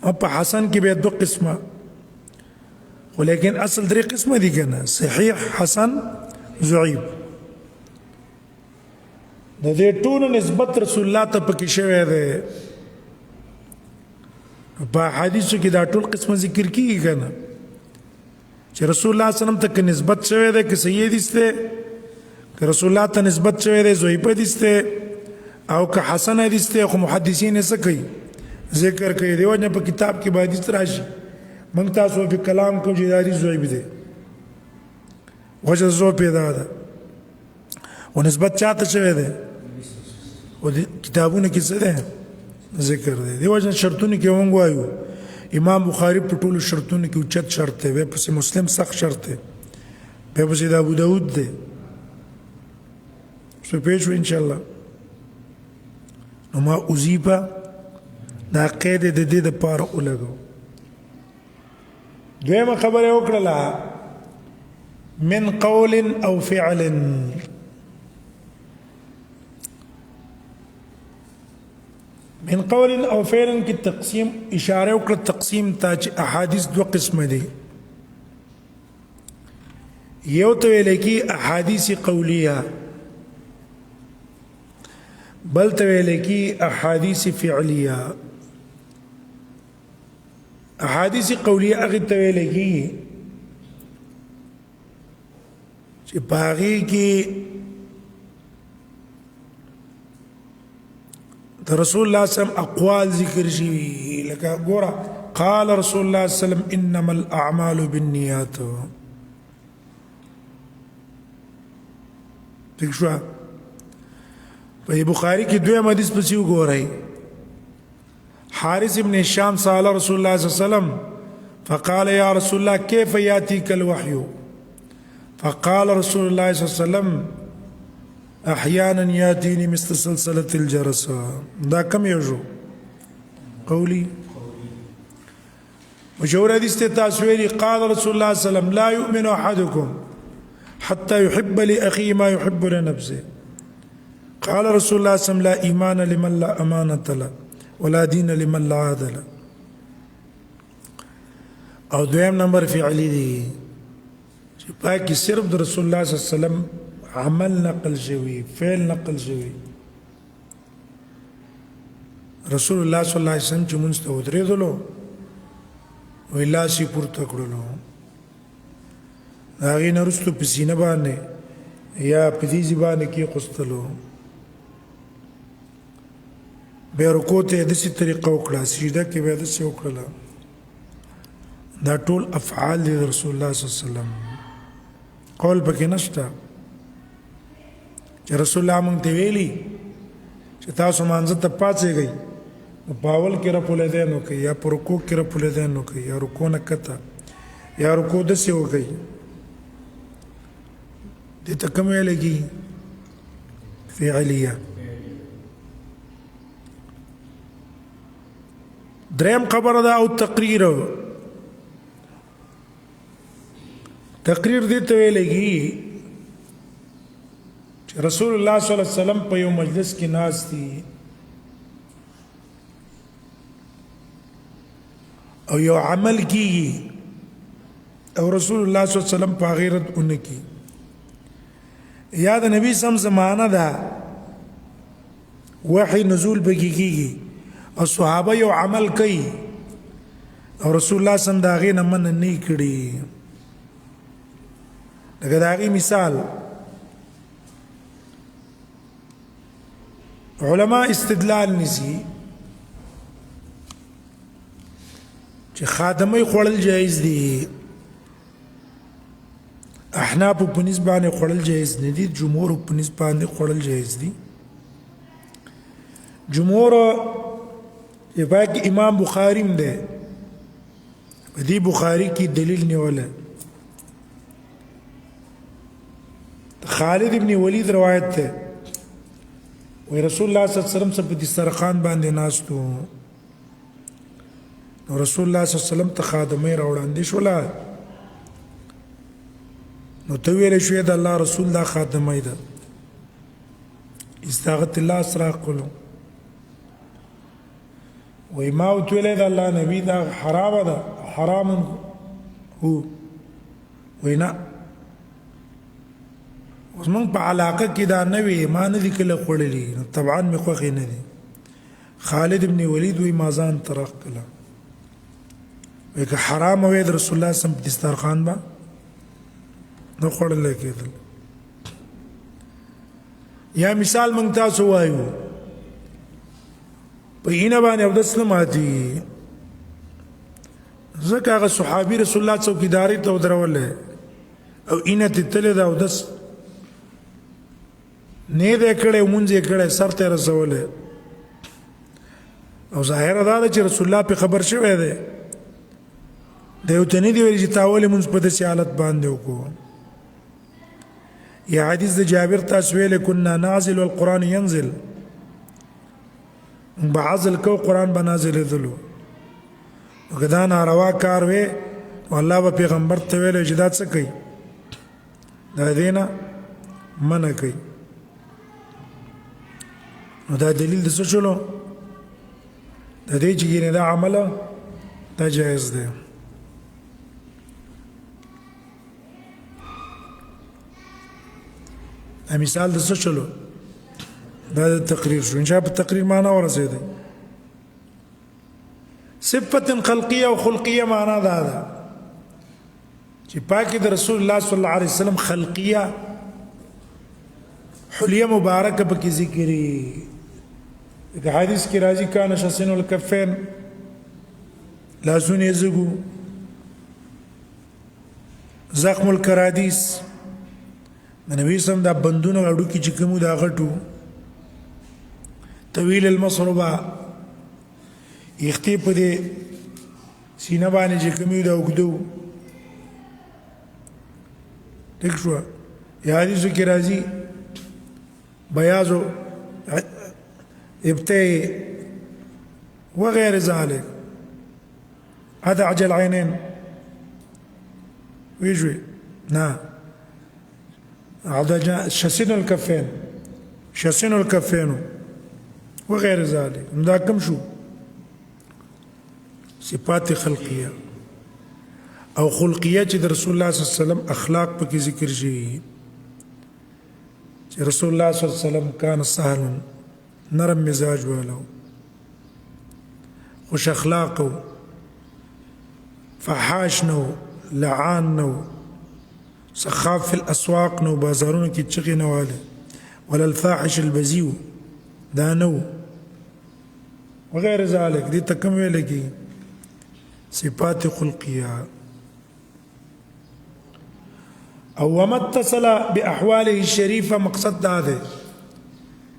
او په حسن کې بیا دوه قسمه ولیکن اصل درې قسمه دي که نه صحیح حسن ضعیف د دې ټولو نسبت رسول الله ته پکې شوی دی په حدیثو کې دا ټول قسمه ذکر کېږي که نه چې رسول الله صلی الله علیه وسلم ته که نسبت شوی دی که صحیح حدیث دی که رسول الله ته نسبت شوی دی ضعیف حدیث دی او که حسن حدیث دی خو محدثین یې څه کوي ذکر کوي دی وجه په کتاب کې به حدیث راشي موږ تاسو په کلام کوم چې دا حدیث ضعیف دی وجه ضعف یې دا ده او نسبت چاته شوی دی او کتابونه کې څه دی ذکر دی دی وجه شرطونه کې موږ وایو امام بخاری په ټولو شرطونو کې اوچت شرط دی بیا پسې مسلم سخت شرط دی بیا پسې د ابو داود دی څه پوه شو انشاءالله نو ما اضیفه دا قید د دې دپاره ولګو دویمه خبره وکړله من قول او فعل من قول او فعل کی تقسیم اشاره وکړه تقسیم ته چې احادیث دوه قسمه دي یو ته ویل کی احادیث قولیه بل ته ویل کی احادیث فعلیه. احادیث قولیه هغه ته ویل کی چې باغی کې د رسول الله صلی الله علیه وسلم اقوال ذکر شي. لکه ګوره قال رسول الله صلی الله علیه وسلم انما الاعمال بالنیات. ٹھیک شو. په بخاری کې دویم حدیث پسې وګورئ. حارث ابن هشام سأل رسول الله صلی الله عليه وسلم فقال يا رسول الله كيف يأتيك الوحي؟ فقال رسول الله صلى الله عليه وسلم احيانا ياتيني مثل سلسلة الجرس. دا کم یوجو قولي مشهور حدیث ته تاسو ویلي قال رسول الله صلى الله عليه وسلم لا يؤمن احدكم حتى يحب لاخيه ما يحب لنفسه. قال رسول الله صلى الله عليه وسلم لا ايمان لمن لا امانة له ولا دين لمن لا عهد له. او دویم نمبر فعلی دی چې پاکی صرف د رسول الله صلی الله علیه وسلم عمل نقل شوی، فعل نقل شوی. رسول الله صلی الله علیه وسلم چې مونږ ته ودرېدلو وی لاسې پورته کړلو، د هغې نه وروسته په سینه باندې یا په دیزې باندې کېښوستلو، بیا رکوع ته یې داسې طریقه وکړه، سجده کې بیا داسې وکړله. دا ټول افعال دي د رسول الله صلی الله علیه وسلم، قول پکې نشته. چې رسول الله مونږ ته ویلي چې تاسو مانځه ته پاڅېږئ نو په اول کې رفع الیدین وکړئ، یا په رکوع کې رفع الیدین وکړئ، یا رکوع نه کته، یا رکوع داسې وکړئ. دې ته کوم ویلی کېږي؟ فعلیه. دریم خبره ده او تقریر. تقریر دې ته ویلی کېږي چې رسول الله صلی الله علیه وسلم په یو مجلس کې ناست دي او یو عمل کېږي او رسول الله صلی الله علیه وسلم په هغې رد ونه کړي، یا د نبي سم زمانه ده وحی نزول پکې کېږي او صحابه یو عمل کوي او رسول الله صلی الله علیه وسلم د هغې نه منع نه کړي. لکه د هغې مثال علما استدلال نیسي چې خاتمه خوړل جایز دي، احناف په نسبت باندې خوړل جایز نه دي، جمهور په نسبت باندې خوړل جایز دي. جمهور یې پاک امام بخاری هم دی، په دې بخاری کې دلیل نیولی خالد ابن ولید روایت ده، وی رسول الله صلی الله علیه وسلم په دسترخوان باندې ناست و، نو رسول الله صلی الله علیه وسلم ته خادمه راوړاندې شوله، نو ته ویلی شوې د الله رسول دا خادمه ده، استاغت الله سره قلو وی ما ورته ویلی د الله نبي دا حرامه ده، حرام هو. وی نه اوس موږ په علاقه کې دا نه وي، ما نه دي کله خوړلي، نو طبعا مې خوښې نه دي. خالد ابن ولید وی ما ځان ته راښکله، وی که حرام وی د رسول الله سم په دسترخوان به نه خوړلی کېدل. یا مثال موږ تاسو وایو په اینه باندې اودس نه ماتېږي، ځکه هغه صحابي رسول الله څوکیدارۍ ته ودرولی او اینه تې تلې ده اودس نه دی کړی، مونځ یې کړی، سر ته یې رسولی، او ظاهره دا ده چې رسول الله پې خبر شوی دی، دی ورته نه دي ویلي چې تا ولې مونځ په داسې حالت باندې وکړو. یا حدیث د جابر تاسو ویلی کنا نازل والقرآن ینزل، موږ به عزل کوو قرآن به نازلېدلو، نو که دا ناروا کار وی نو الله به پیغمبر ته ویلی چې دا څه کوي، دا دې نه منع کوي. نو دا دلیل د څه شولو؟ د دې چې ګینې دا عمله دا جایز دی. مثال د څه شولو؟ دا د تقریر شو انشاء په تقریر معنا ورسېده صفت خلقیه او خلقیه معنا دا ده چې پاکي د رسول الله صلی الله علیه وسلم خلقیه حلیه مبارکه پکې ذکرې د حدیث کې راځي کان شسن الکفین لاسونه زګو زخم الکرادیس د نبی سم دا بندونه اډو کې چې کوم دا غټو طویل المصربه یختي په دې سینه باندې چې کوم دا وګدو ټیک شو یا حدیث کې راځي بیاضو ابتي وغير ذلك هذا عجل عينين ويجوي نعم هذا شسن الكفين شسن الكفين وغير ذلك دا كم شو صفات خلقيه او خلقيه چې رسول الله صلی الله علیه وسلم اخلاق پکې ذکر شي چې رسول الله صلی الله علیه وسلم كان سهلا نرم مزاج والو خوش اخلاقه فحاش نو لعان نو سخاف في الاسواق نو بازارونه کې چغې نه واله ولا الفاحش البذيء دا نو وغير ذلك دي تکمل کی صفات خلقيه او وما اتصل باحواله الشريفه مقصد دا ده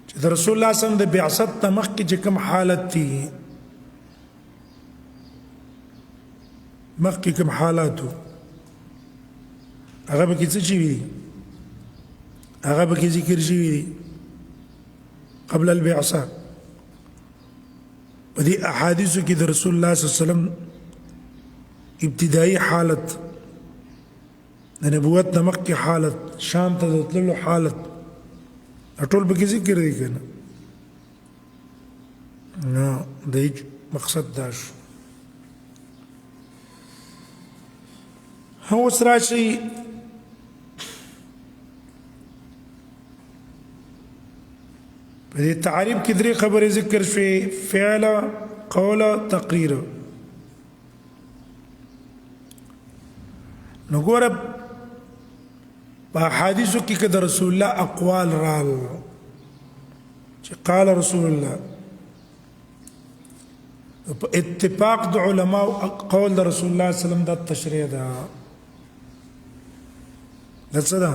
چې رسول الله صلی الله علیه وسلم د بعثت تمخ کې کوم حالت دي مخ کې کوم حالاتو هغه به کې څه شي هغه به کې ذکر شي قبل البعثه په دې احادیثو کې د رسول الله صلی الله علیه وسلم ابتدایي حالت د نبوت نمک کی حالت شام ته تللو حالت ټول به ذکر دی کنه نو د مقصد دا شو هو سره شي په دې تعریف کې درې خبرې ذکر شوې فعل قول تقریر نو ګوره په حدیثو کې د رسول الله اقوال رال چې قال رسول الله په اتفاق د علماء قول د رسول الله صلی الله علیه وسلم د تشریع ده د څه ده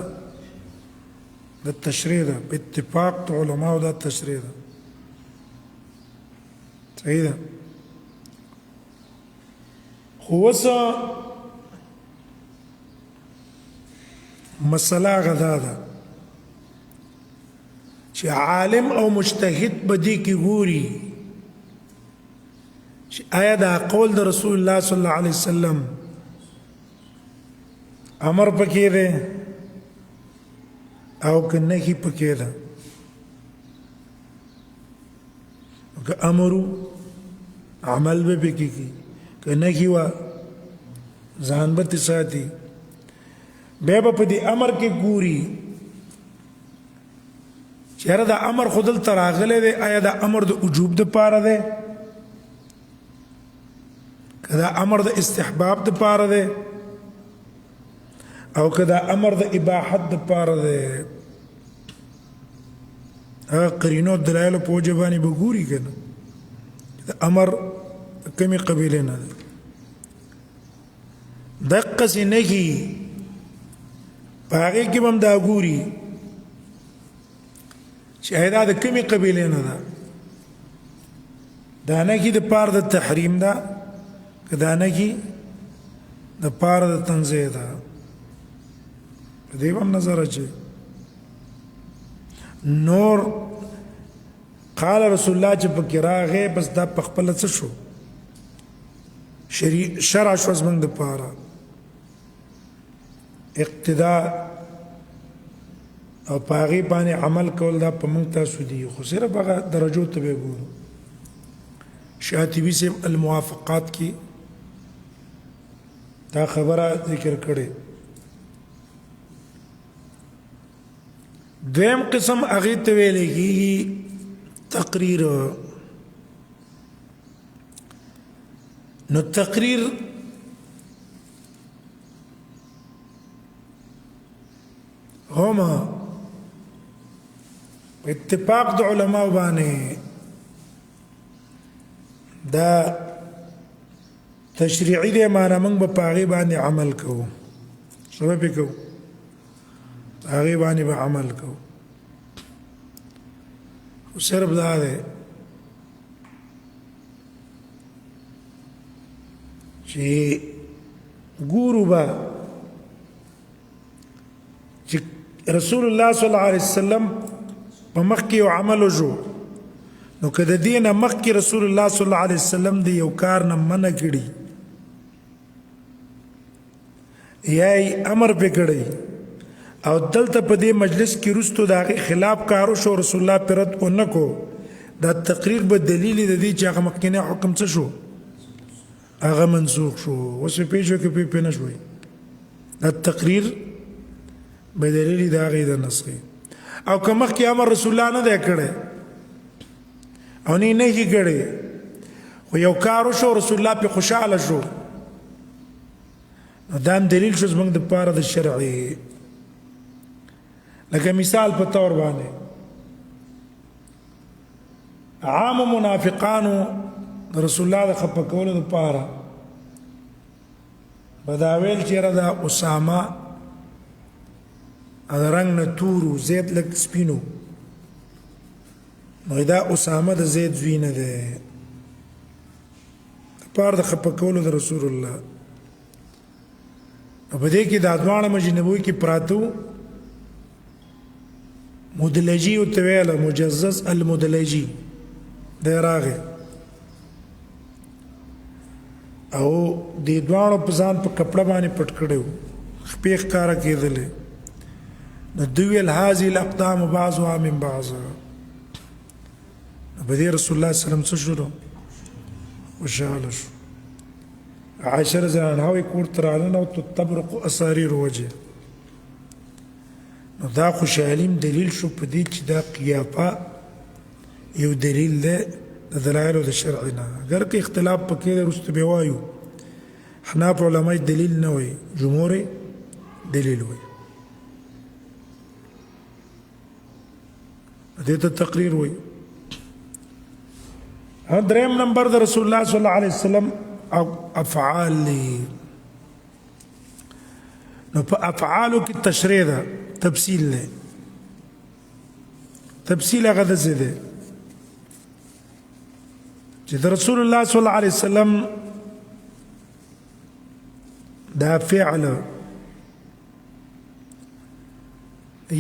د تشریع ده په اتفاق د علماء د تشریع ده صحیح ده خو وسه مسله غدا ده چې عالم او مجتهد بدی کې ګوري چې آیا دا قول د رسول الله صلی الله علیه وسلم امر پکې ده او کنه هی پکې ده که امرو عمل به پکې کی کنه هی وا ځان به ساتي به په دې امر کې ګوري چیرې دا امر خودل تراغله دی آیا دا امر د وجوب د پاره دی کدا امر د استحباب د پاره دی او کدا امر د اباحت د پاره دی هغه قرینو دلایل په وجبانی به ګوري کنه دا امر کمی قبیله نه دقه سي نه کی هغه کې هم دا ګوري چې دا د کومې قبیلې نه ده دا نه کې د پاره د تحریم ده که دا نه کې د پاره د تنزیه ده په دې هم نظر اچي نور قال رسول الله چې پکې راغی بس دا په خپل څه شو شرع شو زمونږ د پاره اقتداء او پاغي باندې عمل کول دا په موږ تاسو دي خو صرف هغه درجو ته به ګورو شاطبی سے الموافقات کی دا خبره ذکر کړي دویم قسم هغه ته ویل کېږي التقریر نو تقریر هم اتفاق د علماء باندې دا تشریعي دی معنا موږ په هغې باندې عمل کوو سبب یې کوو هغې باندې به عمل کوو خو صرف دا دی چې ګورو به چې رسول الله صلی الله علیه وسلم په مخکې یو عمل وشو نو که د دې نه مخکې رسول الله صلی الله علیه وسلم د یو کار نه منع کړي یا یې امر پې کړی او دلته په دې مجلس کې وروستو د هغې خلاف کار وشو رسول الله پرې رد ونه کو دا تقریر به دلیل د دې چې هغه مخکینی حکم څه شو هغه منسوخ شو اوس پې پوه شو که پې نه شوی دا تقریر به دلیل د هغې د نسخې او که مخکې امر رسول الله نه دی کړی او نه یې کړی خو یو کار وشو رسول الله پې خوشحاله شو نو دا هم دلیل شو زموږ دپاره د شرعي لکه مثال په طور باندې عام منافقانو رسول الله د خفه کولو دپاره به دا ویل چې یاره دا اسامه د رنګ نه تورو زید لږ سپینو نو دا اسامه د زید زوی نه دی دپاره د خفه کولو د رسول الله په دې کې دا دواړه مجنبوي کې پراته وو مدلجي ورته ویله مجزز المدلجي دی راغی او دې دواړو په ځان په کپړه باندې پټ کړی و خپې ښکاره کېدلې نو دوی ویل هذه الاقدام بعضها من بعض نو په دې رسول الله صلی الله علیه وسلم څه شروع خوشحاله شو عائشه رضی الله عنها وایي کور ته راننه او تبرق اساریر وجه نو دا خوشحالیم دلیل شو په دې چې دا قیافه یو دلیل دی د دلایلو د شرع نه اگر که اختلاف پکې دی وروسته بیا وایو حناف علما دلیل نه وایي جمهور دلیل وایي دې ته تقریر وایي دریم نمبر د رسول الله صلی الله علیه وسلم افعال دی نو په افعالو کې تشریع ده تفصیل دی تفصیل هغه داسې دی چې د رسول الله صلی الله علیه وسلم دا فعل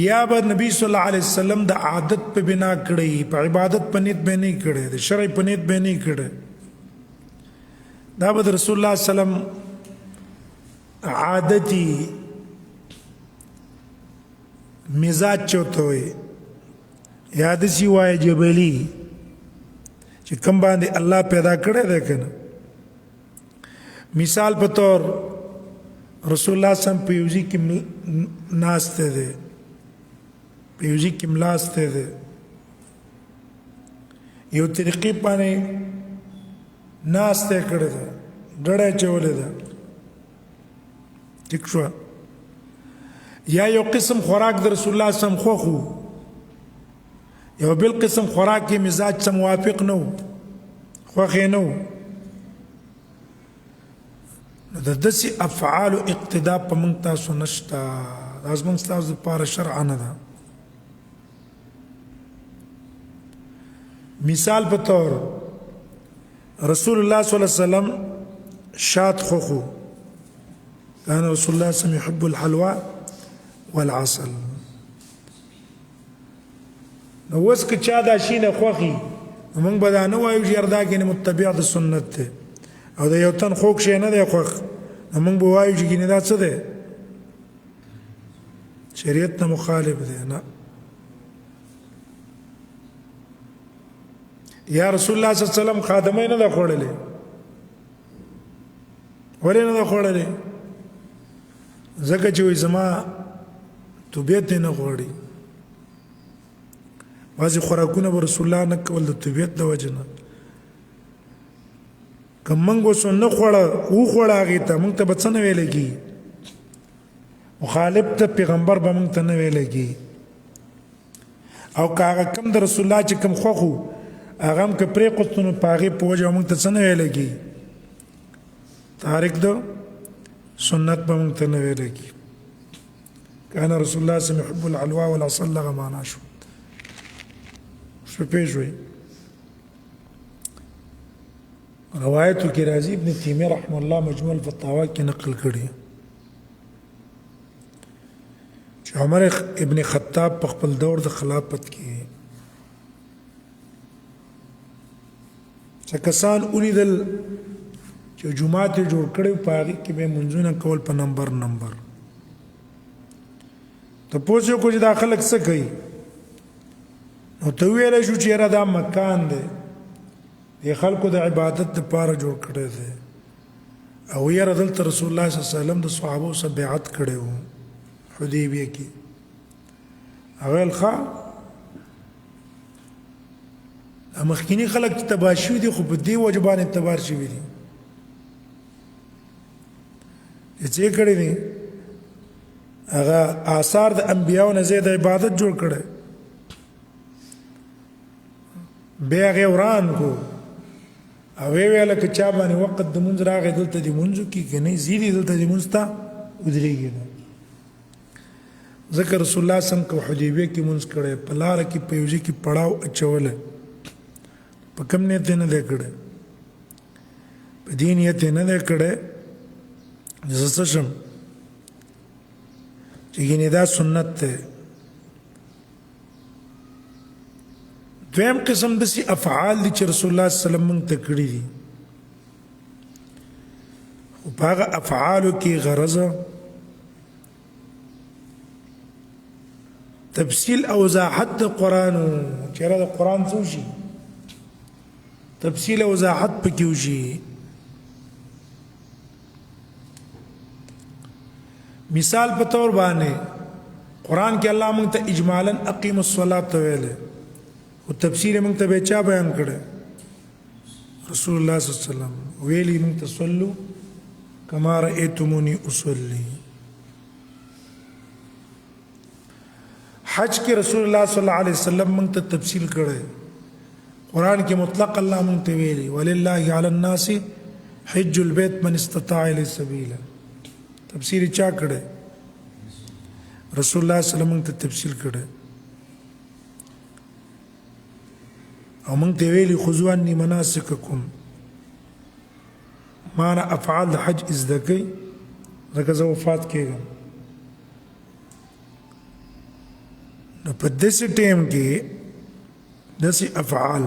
یا به نبی صلی الله علیه وسلم د عادت په بنا کړی په عبادت په نیت به نه کړی د شرع په نیت به نه کړی دا به د رسول الله صلی الله علیه وسلم عادتي مزاج چوته وي یا داسې وایي جبلي چې کوم باندې الله پیدا کړی دی که نه مثال په طور رسول الله صلی الله علیه وسلم په یو ځای کې ناستی دی په یو ځای کې ملاستی دی یو طریقې باندې ناستی کړی ده ډډه اچولې ده ټیک شوه یا یو قسم خوراک د رسول الله صلی الله علیه وسلم خوښ و یو بل قسم خوراک کې مزاج سره موافق نه و خوښ یې نه و نو د داسې افعالو اقتدا په موږ تاسو نشته دا زموږ ستاسو دپاره شرعه نه ده مثال په طور رسول الله صلی الله علیه وسلم شات خوښ و كان رسول الله صلی الله علیه وسلم يحب الحلوى والعسل نو اوس که چا دا شي نه خوښي موږ به دا نه وایو چې یار دا ګینې متبع د سنت دی او د یو تن خوږ شی نه دی خوښ نو موږ به وایو چې ګینې دا څه دی شریعت نه مخالف دی نه یا رسول الله صلی الله علیه وسلم خادمه نه ده خوړلې ولې نه ده خوړلې ځکه چې وایي زما طبیعت نه غواړي بعضې خوراکونه به رسول الله نه کول د طبیعت د وجې نه که موږ اوس نه وخوړه هغې ته موږ ته به څه نه ویلی کېږي مخالف ته پیغمبر به موږ ته نه ویلی کېږي او که هغه کم د رسول الله چې کم خوښ وو هغه هم که پرېښودو نو په هغې په وجه موږ ته څه نه ویلی کېږي تارک د سنت به موږ ته نه ویلی کېږي كان رسول الله صلى الله عليه وسلم يحب العلوى والعسل لغه معنا شو پېښ شوی روایتو کې راځي ابن تیمیه رحمه الله مجموع الفتاوا کې نقل کړي چې عمر ابن خطاب په خپل دور د خلافت کې څه کسان ولیدل چې جمعات جوړ کړي په هغې کې به منځونه کول په نمبر ته پوه شو چې دا خلک څه کوي نو ته ویلی شو چې یاره دا مکان دی د خلکو د عبادت دپاره جوړ کړی دی او یاره دلته رسول الله صلی الله علیه وسلم د صحابو سره بیعت کړی و حدیبیه کې هغه ویل ښه مخکینی خلک چې تباه شوي دي خو په دې وجه باندې تباه شوي دي چې یې کړی دی هغه آثار د انبیاو نه زیات عبادت جوړ کړي بیا هغه وران کو او ویل که چا باندې وخت د مونږ راغی دلته د مونږ کې کني زیری دلته د مونږ ته ودرېږي ذکر رسول الله صلی الله علیه وسلم کو حدیبیه کې مونږ کړي په لار کې په یوځي کې پړاو اچول په کم نیت نه دی کړي په دین نیت نه دی کړي زه شم چې ګینه دا سنت ده دویم قسم دسی افعال دي چې رسول الله صلی الله علیه وسلم موږ ته کړي دي خو په هغه افعالو کې غرض تفصیل او وضاحت د قرآن چېرې د قرآن څه وشي تفصیل او وضاحت پکې وشي مثال په تور باندې قرآن کې الله موږ ته اجمالا اقیم الصلاة ویلې او تفسیر موږ ته به چا بیان کړي رسول الله صلی الله علیه وسلم ویلي موږ ته صلو کما رأیتمونی اصلي حج کې رسول الله صلی الله علیه وسلم موږ ته تفصیل کړي قرآن کې مطلق الله موږ ته ویلي ولله علی الناس حج البيت من استطاع الیه سبیلا تفسیر چا کړي رسول الله صلی الله علیه وسلم ته تفصیل کړي او موږ ته ویلي خذوا عني مناسککم معنا افعال د حج زده کوي ځکه زه وفات کېږم نو په داسې ټایم کې داسې افعال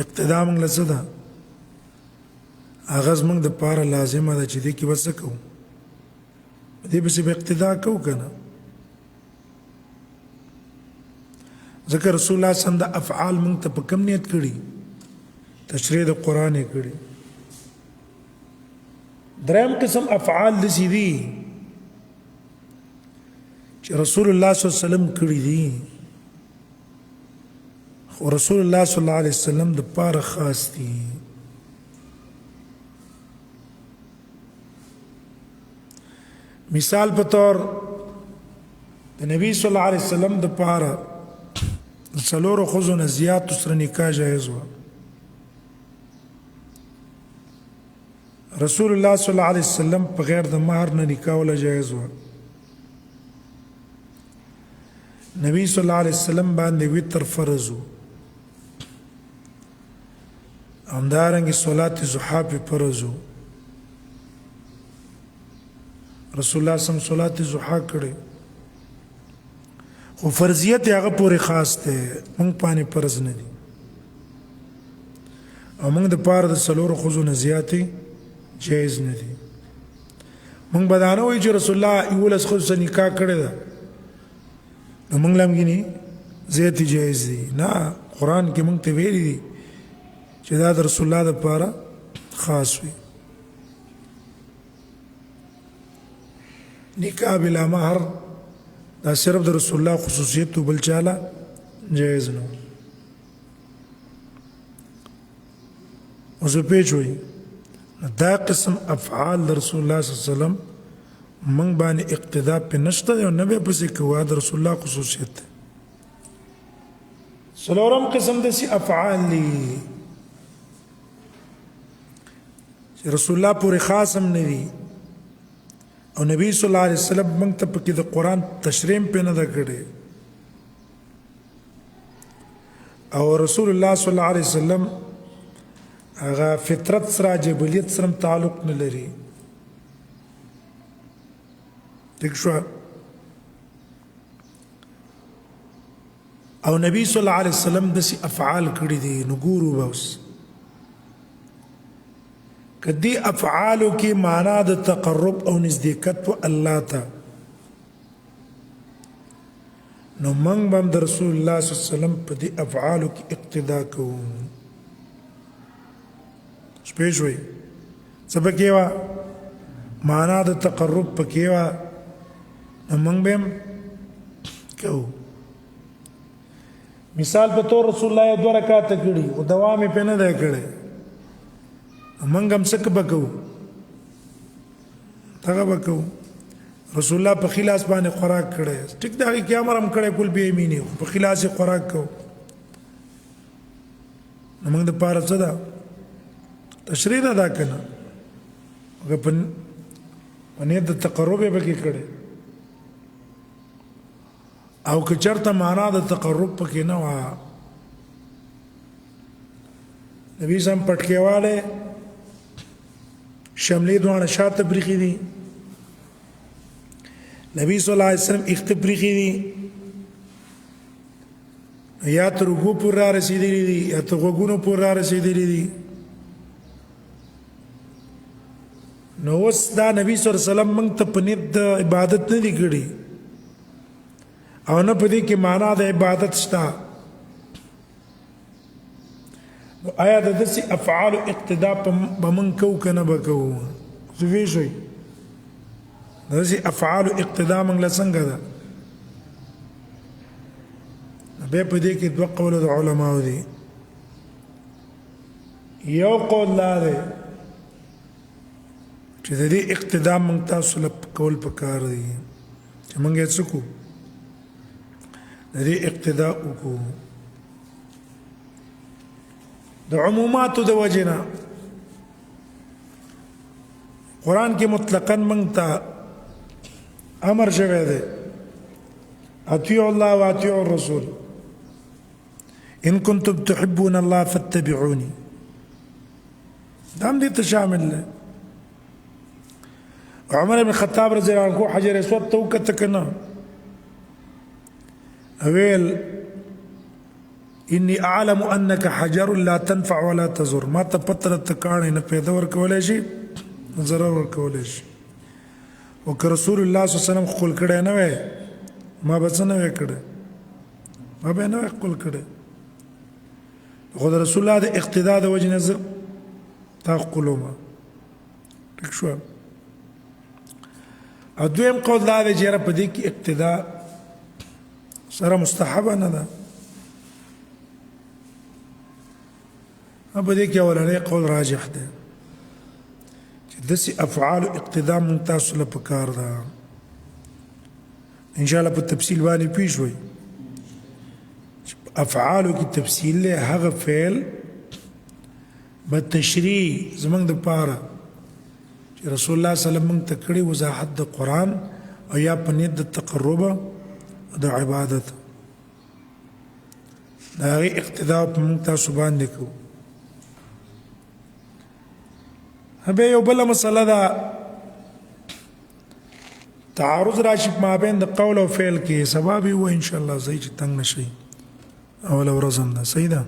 اقتدا موږ له څه ده هغه زموږ دپاره لازمه ده چې دې کې به څه کوو دې پسې به اقتدا کوو که نه ځکه رسول الله صلی الله علیه وسلم د افعال موږ ته په کم نیت کړي تشریح د قرآن یې کړي دریم قسم افعال داسې دي چې رسول الله صلی الله علیه وسلم کړي دي خو رسول الله صلی الله علیه وسلم د پاره خاص دي مثال په طور د نبی صلی الله علیه وسلم د پاره څلورو ښځو نه زیات سره نکاح جایز و رسول الله صلی الله علیه وسلم په غیر د مہر نه نکاح ولا جایز و نبی صلی الله علیه وسلم باندې وتر فرض و همدارنګه صلات ضحا په فرض و رسول الله صلی الله علیه وسلم صلات ضحا کړي خو فرضیت هغه پورې خاص ده موږ باندې فرض نه دي او موږ د پاره د څلورو ښځو نه زیاتې جایز نه دي موږ به دا نه وایو چې رسول الله یولس ښځو سره نکاح کړې ده نو موږ له هم ګینې زیاتې جایز دي نه قرآن کې موږ ته ویلي دي چې دا د رسول الله دپاره خاص وي نکاح بلا مهر دا صرف د رسول الله خصوصیت بل چاله جایز نه اوس پیچوي دا قسم افعال د رسول الله صلی الله علیه وسلم من باندې اقتدا په نشته او نه به پسې کوه د رسول الله خصوصیت څلورم قسم د سي افعال دي چې رسول الله پورې خاص هم نه دي او نبی صلی الله علیه وسلم موږ ته پکې د قرآن تشریح په نه ده کړې او رسول الله صلی الله علیه وسلم هغه فطرت سره جبلیت سره تعلق نه لري ٹھیک شو او نبی صلی الله علیه وسلم داسې افعال کړي دي نو ګورو به اوس کدی افعالو کې معنا د تقرب او نزدېکت په الله ته نو موږ به د رسول الله صلی الله علیه وسلم په دې افعالو کې اقتدا کوو شپې شوي څه پکې وه معنا د تقرب پکې وه نو موږ به هم کوو مثال په طور رسول الله 2 رکعاته کړي او دوام یې په نه دی کړی موږ هم څه به کوو هغه به کوو رسول الله په خلاص باندې خوراک کړی ټیک دا کې امر هم کړی کول به یمینی په خلاص خوراک کوو نو موږ د پاره څه ده تشریح نه دا کنه هغه په باندې د تقرب به کې کړی او که چرته معنا د تقرب پکې نه وه نبی سم پټکیواله شملې دوانه شاته بریخي دي نبی صلی الله علیه وسلم اخت بریخي دي یا تر وګو پور را رسیدلی دي یا تر وګونو پور را رسیدلی دي نو اوس دا نبی صلی الله علیه وسلم موږ ته په نیت د عبادت نه دي کړي او نه په دې کې معنا د عبادت شته آیا د داسې افعالو اقتدا به موږ کوو که نه به کوو څه پوه شئ د داسې افعالو اقتدا موږ له څنګه ده بیا په دې کې 2 قوله د علماو دي یو قول دا دی چې د دې اقتدا موږ تاسو له کول پکار دي چې موږ یې څه کوو د دې اقتدا وکړو د عموماتو د وجنه قرآن کې مطلقاً موږ ته امر شوی دی اطیعوا الله واطیعوا الرسول ان کنتم تحبون الله فاتبعوني دا هم دې ته شامل دی عمر بن خطاب رضی الله عنه حجر اسود ته وکته که نه ویل اني اعلم انك حجر لا تنفع ولا تضر ما ته پتر ته کاڼې نه پیدا ورکولی شي ضرر ورکولی شي او که رسول الله صلی الله علیه وسلم خپل کړی نه وی ما به څه نه وی کړی ما به نه وی خپل کړی خو د رسول الله د اقتدا د وجې نه زه تا ښکلوم ټیک شو او دویم قول دا دی چې یاره په دې کې اقتدا سره مستحبه نه ده په دې کې اولنی قول راجح دی چې داسې افعالو اقتدا موږ تاسو له پکار ده انشاءالله په تفصیل باندې پوه شوئ چې افعالو کې تفصیل دی هغه فعل به تشریح زموږ دپاره چې رسول الله صلی الله علیه وسلم موږ ته کړي وضاحت د قرآن او یا په نیت د تقربه د عبادت د هغې اقتدا په موږ تاسو باندې کوو بیا یو بله مسله ده تعارض راشي په مابین د قول او فعل کې سبا به ووایو انشاءالله ځای چې تنګ نه شئ اوله ورځ هم ده صحیح ده